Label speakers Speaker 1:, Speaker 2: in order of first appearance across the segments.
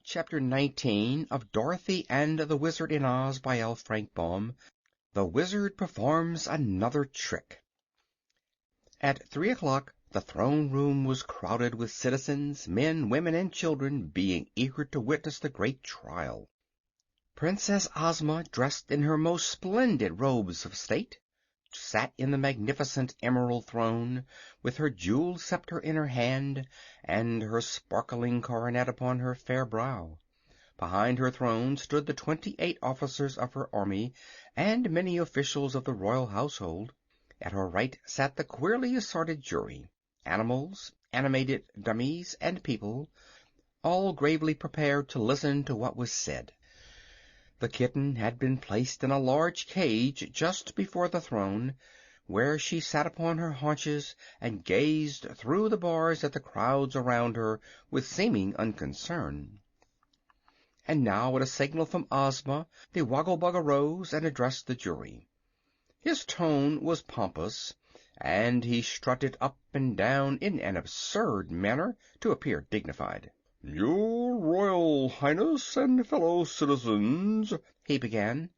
Speaker 1: Chapter 19 of Dorothy and the Wizard in Oz by L. Frank Baum. The Wizard Performs Another Trick. At 3 o'clock the throne room was crowded with citizens, men, women, and children being eager to witness the great trial. Princess Ozma, dressed in her most splendid robes of state, sat in the magnificent emerald throne, with her jeweled scepter in her hand and her sparkling coronet upon her fair brow. Behind her throne stood the 28 officers of her army and many officials of the royal household. At her right sat the queerly assorted jury, animals, animated dummies, and people, all gravely prepared to listen to what was said. The kitten had been placed in a large cage just before the throne, where she sat upon her haunches and gazed through the bars at the crowds around her with seeming unconcern. And now, at a signal from Ozma, the Woggle Bug arose and addressed the jury. His tone was pompous, and he strutted up and down in an absurd manner to appear dignified.
Speaker 2: "Your Royal Highness and fellow citizens," he began,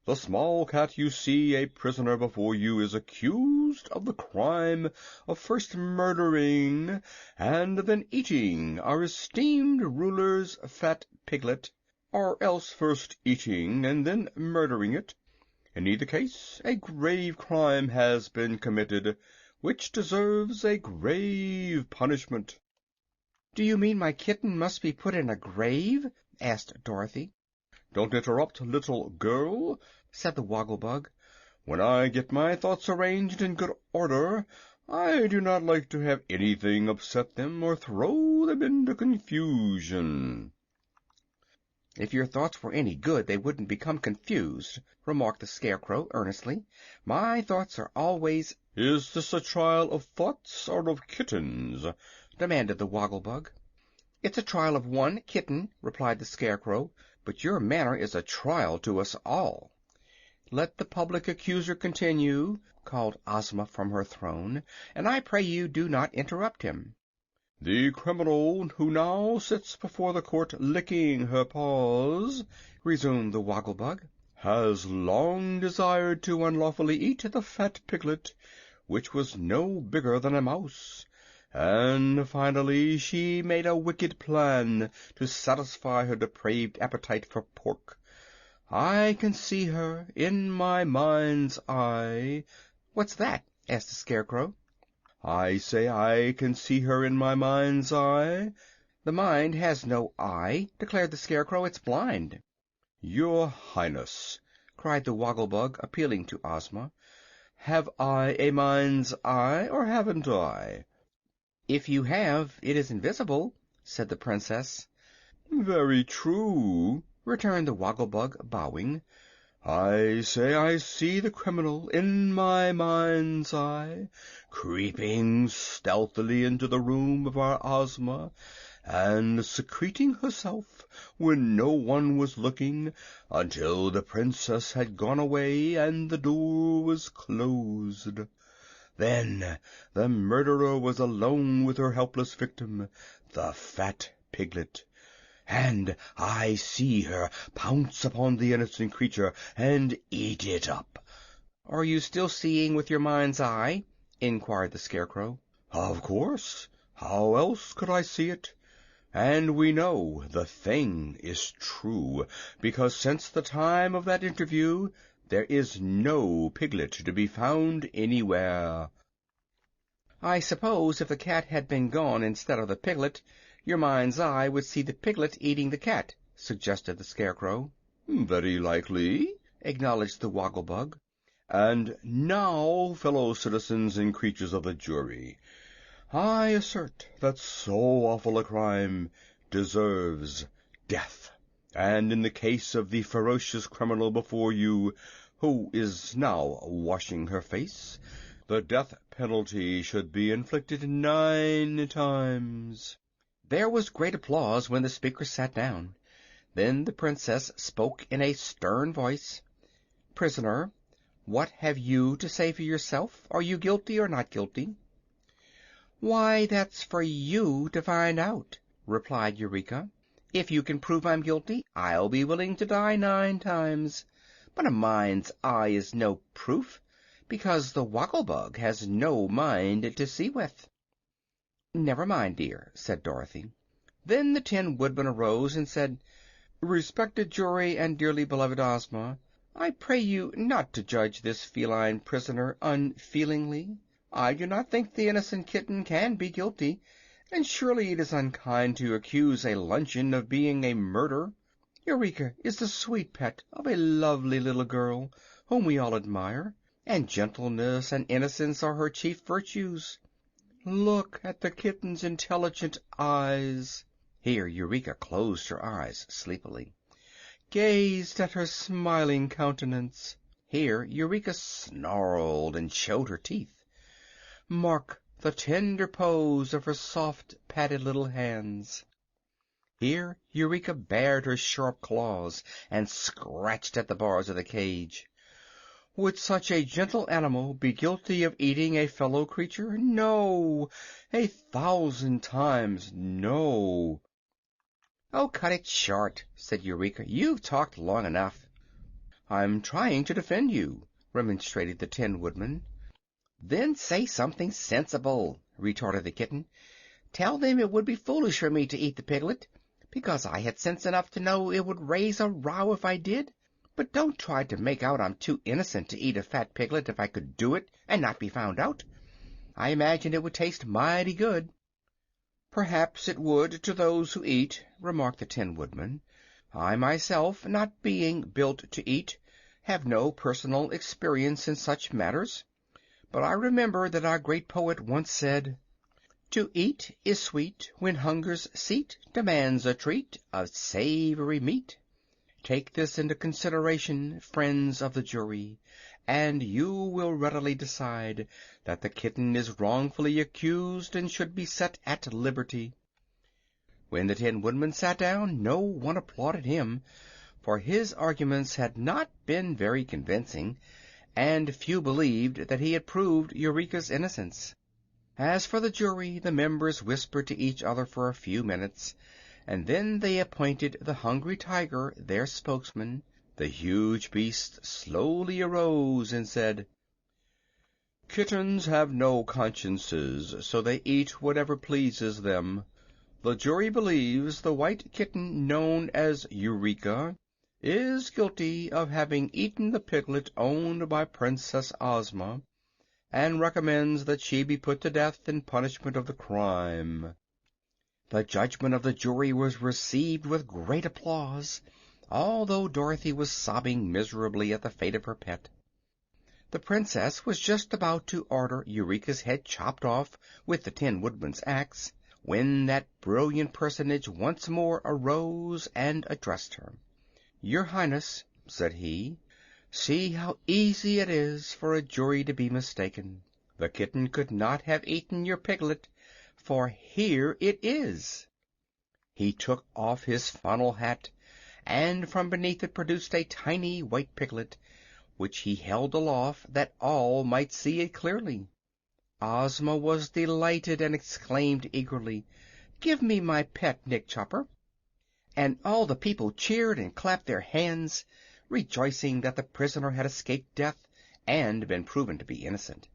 Speaker 2: "the small cat you see a prisoner before you is accused of the crime of first murdering and then eating our esteemed ruler's fat piglet, or else first eating and then murdering it. In either case, a grave crime has been committed, which deserves a grave punishment."
Speaker 1: "Do you mean my kitten must be put in a grave?" asked Dorothy.
Speaker 2: "Don't interrupt, little girl," said the Woggle Bug. "When I get my thoughts arranged in good order, I do not like to have anything upset them or throw them into confusion."
Speaker 1: "If your thoughts were any good they wouldn't become confused," remarked the Scarecrow earnestly. "My thoughts are always—"
Speaker 2: "Is this a trial of thoughts or of kittens?"
Speaker 1: demanded the Woggle Bug. "It's a trial of one kitten," replied the Scarecrow, "but your manner is a trial to us all." "Let the public accuser continue," called Ozma from her throne, "and I pray you do not interrupt him."
Speaker 2: "The criminal who now sits before the court licking her paws," resumed the Woggle Bug, "has long desired to unlawfully eat the fat piglet, which was no bigger than a mouse. And finally she made a wicked plan to satisfy her depraved appetite for pork. I can see her in my mind's eye." "What's that?" asked the Scarecrow. "I say I can see her in my mind's eye."
Speaker 1: "The mind has no eye," declared the Scarecrow. "It's blind."
Speaker 2: "Your Highness," cried the Woggle Bug, appealing to Ozma, "have I a mind's eye, or haven't I?"
Speaker 1: "If you have, it is invisible," said the Princess.
Speaker 2: "Very true," returned the Woggle Bug, bowing. "I say I see the criminal in my mind's eye, creeping stealthily into the room of our Ozma, and secreting herself when no one was looking, until the Princess had gone away and the door was closed. Then the murderer was alone with her helpless victim, the fat piglet, and I see her pounce upon the innocent creature and eat it up."
Speaker 1: "Are you still seeing with your mind's eye?" inquired the Scarecrow.
Speaker 2: "Of course. How else could I see it? And we know the thing is true, because since the time of that interview there is no piglet to be found anywhere."
Speaker 1: "I suppose if the cat had been gone instead of the piglet, your mind's eye would see the piglet eating the cat," suggested the Scarecrow.
Speaker 2: "Very likely," acknowledged the Woggle Bug. "And now, fellow citizens and creatures of the jury, I assert that so awful a crime deserves death. And in the case of the ferocious criminal before you, who is now washing her face, the death penalty should be inflicted 9 times."
Speaker 1: There was great applause when the speaker sat down. Then the Princess spoke in a stern voice. "Prisoner, what have you to say for yourself? Are you guilty or not guilty?" "Why, that's for you to find out," replied Eureka. If you can prove I'm guilty, I'll be willing to die 9 times. But a mind's eye is no proof, because the Woggle-Bug has no mind to see with." "Never mind, dear," said Dorothy. Then the Tin Woodman arose and said, "Respected jury and dearly beloved Ozma, I pray you not to judge this feline prisoner unfeelingly. I do not think the innocent kitten can be guilty, and surely it is unkind to accuse a luncheon of being a murder. Eureka is the sweet pet of a lovely little girl whom we all admire, and gentleness and innocence are her chief virtues. Look at the kitten's intelligent eyes." Here Eureka closed her eyes sleepily. "Gazed at her smiling countenance." Here Eureka snarled and showed her teeth. "Mark the tender pose of her soft, padded little hands." Here Eureka bared her sharp claws and scratched at the bars of the cage. "Would such a gentle animal be guilty of eating a fellow creature? No, 1,000 times no." "Oh, cut it short," said Eureka. "You've talked long enough." "I'm trying to defend you," remonstrated the Tin Woodman. "Then say something sensible," retorted the kitten. "Tell them it would be foolish for me to eat the piglet, because I had sense enough to know it would raise a row if I did. But don't try to make out I'm too innocent to eat a fat piglet if I could do it and not be found out. I imagine it would taste mighty good." "Perhaps it would to those who eat," remarked the Tin Woodman. "I myself, not being built to eat, have no personal experience in such matters. But I remember that our great poet once said: 'To eat is sweet when hunger's seat demands a treat of savory meat.' Take this into consideration, friends of the jury, and you will readily decide that the kitten is wrongfully accused and should be set at liberty." When the Tin Woodman sat down, no one applauded him, for his arguments had not been very convincing, and few believed that he had proved Eureka's innocence. As for the jury, the members whispered to each other for a few minutes, and then they appointed the Hungry Tiger their spokesman. The huge beast slowly arose and said: "Kittens have no consciences, so they eat whatever pleases them. The jury believes the white kitten known as Eureka is guilty of having eaten the piglet owned by Princess Ozma, and recommends that she be put to death in punishment of the crime." The judgment of the jury was received with great applause, although Dorothy was sobbing miserably at the fate of her pet. The Princess was just about to order Eureka's head chopped off with the Tin Woodman's axe, when that brilliant personage once more arose and addressed her. "Your Highness," said he, "see how easy it is for a jury to be mistaken. The kitten could not have eaten your piglet, for here it is." He took off his funnel hat, and from beneath it produced a tiny white piglet, which he held aloft that all might see it clearly. Ozma was delighted and exclaimed eagerly, "Give me my pet, Nick Chopper!" And all the people cheered and clapped their hands, rejoicing that the prisoner had escaped death and been proven to be innocent.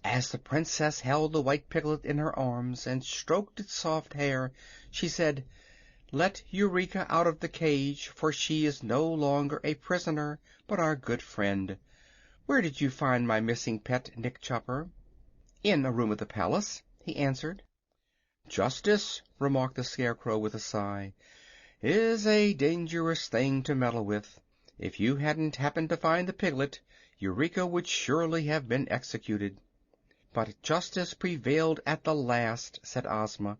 Speaker 1: As the Princess held the white piglet in her arms and stroked its soft hair, she said: "Let Eureka out of the cage, for she is no longer a prisoner, but our good friend. Where did you find my missing pet, Nick Chopper?" "In a room of the palace," he answered. "Justice," remarked the Scarecrow with a sigh, "is a dangerous thing to meddle with. If you hadn't happened to find the piglet, Eureka would surely have been executed." "But justice prevailed at the last," said Ozma,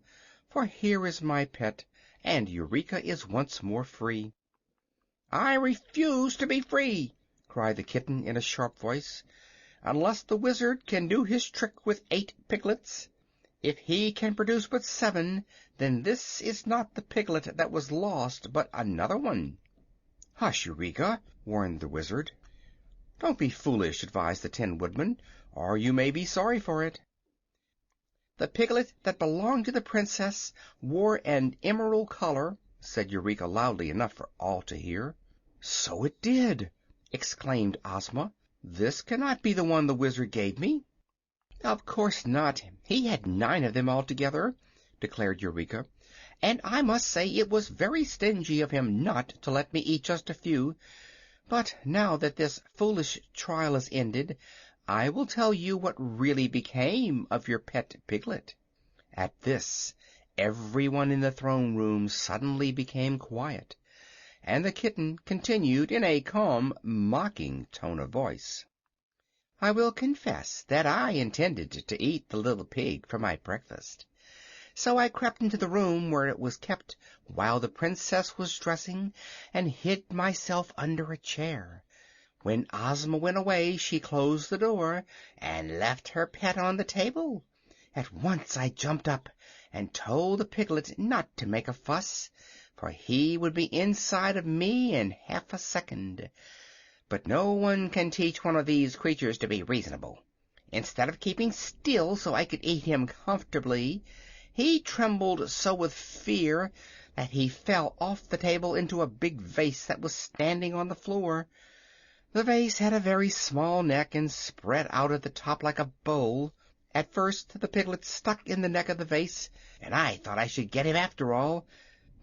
Speaker 1: "for here is my pet, and Eureka is once more free." "I refuse to be free!" cried the kitten in a sharp voice, "unless the Wizard can do his trick with 8 piglets. If he can produce but 7, then this is not the piglet that was lost, but another one." "Hush, Eureka!" warned the Wizard. "Don't be foolish," advised the Tin Woodman, "or you may be sorry for it." "The piglet that belonged to the Princess wore an emerald collar," said Eureka loudly enough for all to hear. "So it did!" exclaimed Ozma. "This cannot be the one the Wizard gave me." "Of course not. He had 9 of them altogether," declared Eureka, "and I must say it was very stingy of him not to let me eat just a few. But now that this foolish trial is ended, I will tell you what really became of your pet piglet." At this, everyone in the throne room suddenly became quiet, and the kitten continued in a calm, mocking tone of voice. "I will confess that I intended to eat the little pig for my breakfast. So I crept into the room where it was kept while the Princess was dressing, and hid myself under a chair. When Ozma went away she closed the door and left her pet on the table. At once I jumped up and told the piglet not to make a fuss, for he would be inside of me in half a second. But no one can teach one of these creatures to be reasonable. Instead of keeping still so I could eat him comfortably, he trembled so with fear that he fell off the table into a big vase that was standing on the floor. The vase had a very small neck and spread out at the top like a bowl. At first the piglet stuck in the neck of the vase, and I thought I should get him after all,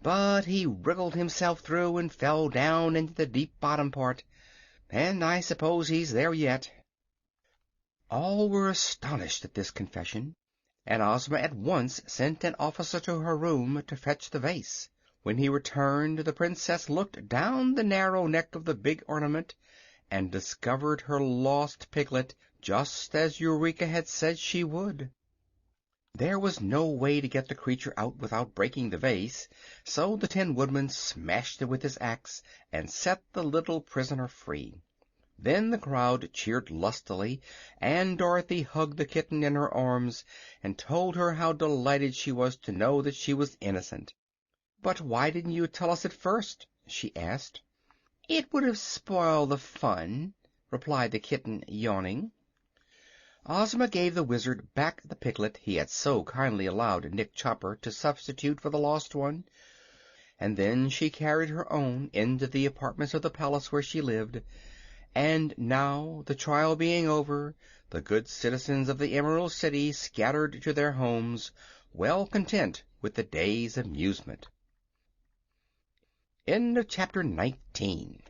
Speaker 1: but he wriggled himself through and fell down into the deep bottom part, and I suppose he's there yet." All were astonished at this confession, and Ozma at once sent an officer to her room to fetch the vase. When he returned, the Princess looked down the narrow neck of the big ornament and discovered her lost piglet, just as Eureka had said she would. There was no way to get the creature out without breaking the vase, so the Tin Woodman smashed it with his axe and set the little prisoner free. Then the crowd cheered lustily, and Dorothy hugged the kitten in her arms and told her how delighted she was to know that she was innocent. "But why didn't you tell us at first?" she asked. "It would have spoiled the fun," replied the kitten, yawning. Ozma gave the Wizard back the piglet he had so kindly allowed Nick Chopper to substitute for the lost one, and then she carried her own into the apartments of the palace where she lived. And now, the trial being over, the good citizens of the Emerald City scattered to their homes, well content with the day's amusement. End of chapter 19.